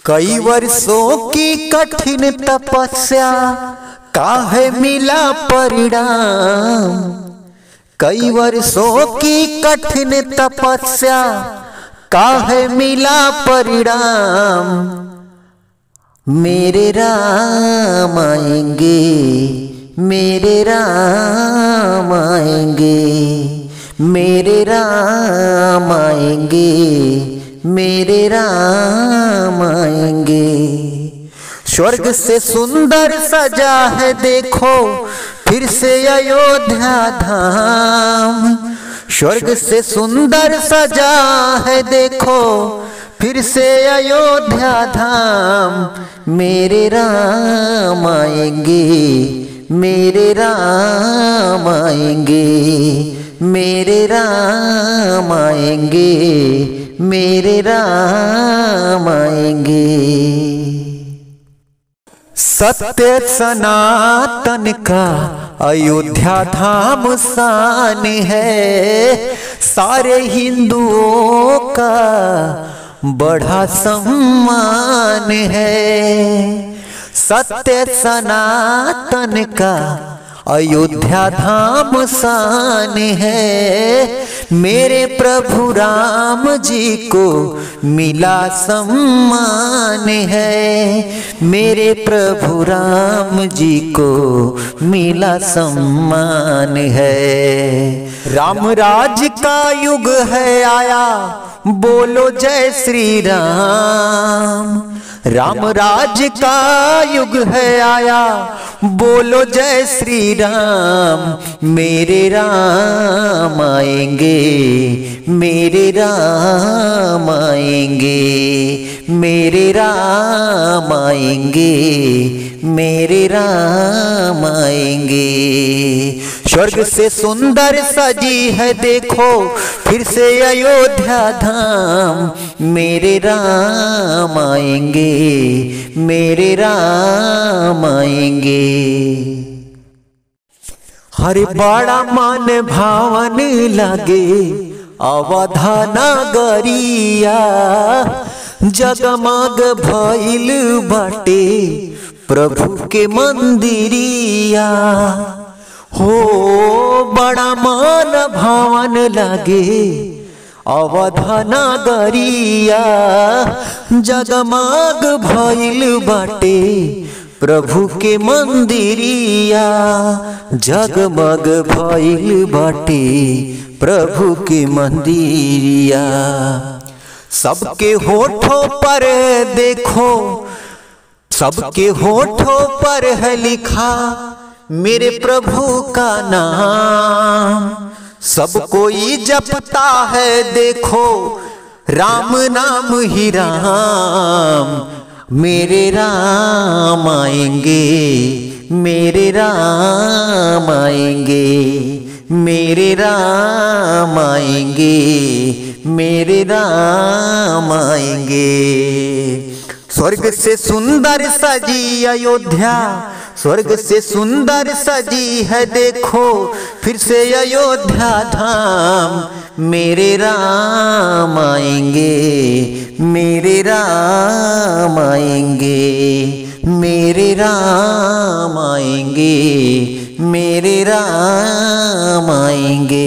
कई वर्षों की कठिन तपस्या काहे मिला परिणाम। कई वर्षों की कठिन तपस्या काहे मिला परिणाम। मेरे राम आएंगे, मेरे राम आएंगे, मेरे राम आएंगे, मेरे राम आएंगे। स्वर्ग से सुंदर सजा है देखो फिर से अयोध्या धाम। स्वर्ग से सुंदर सजा है देखो फिर से अयोध्या धाम। मेरे राम आएंगे, मेरे राम आएंगे, मेरे राम आएंगे, मेरे राम आएंगे। सत्य सनातन का अयोध्या धाम शान है। सारे हिंदुओं का बड़ा सम्मान है। सत्य सनातन का अयोध्या धाम शान है। मेरे प्रभु राम जी को मिला सम्मान है। मेरे प्रभु राम जी को मिला सम्मान है। राम राज का युग है आया, बोलो जय श्री राम। राम राज का युग है आया, बोलो जय श्री राम। मेरे राम आएंगे, मेरे राम आएंगे, मेरे राम आएंगे, मेरे राम आएंगे। स्वर्ग से सुंदर सजी है देखो फिर से अयोध्या धाम। मेरे राम आएंगे, मेरे राम आएंगे। हरे बड़ा मन भावन लगे अवधा नगरिया। जगमग भइल बाटे प्रभु के मंदिरिया। हो बड़ा मन भावन लगे अवधा नगरिया। जगमग भइल बाटे प्रभु के मंदिरिया। जगमग भइल बाटे प्रभु के मंदिरिया। सबके होठों पर देखो, सबके होठों पर है लिखा मेरे प्रभु का नाम। सब कोई जपता है देखो राम नाम ही राम। मेरे राम आएंगे, मेरे राम आएंगे, मेरे राम आएंगे, मेरे राम आएंगे। स्वर्ग से सुंदर सजी अयोध्या, स्वर्ग से सुंदर सजी है देखो फिर से अयोध्या धाम। मेरे राम आएंगे, मेरे राम आएंगे, मेरे राम आएंगे, मेरे राम आएंगे।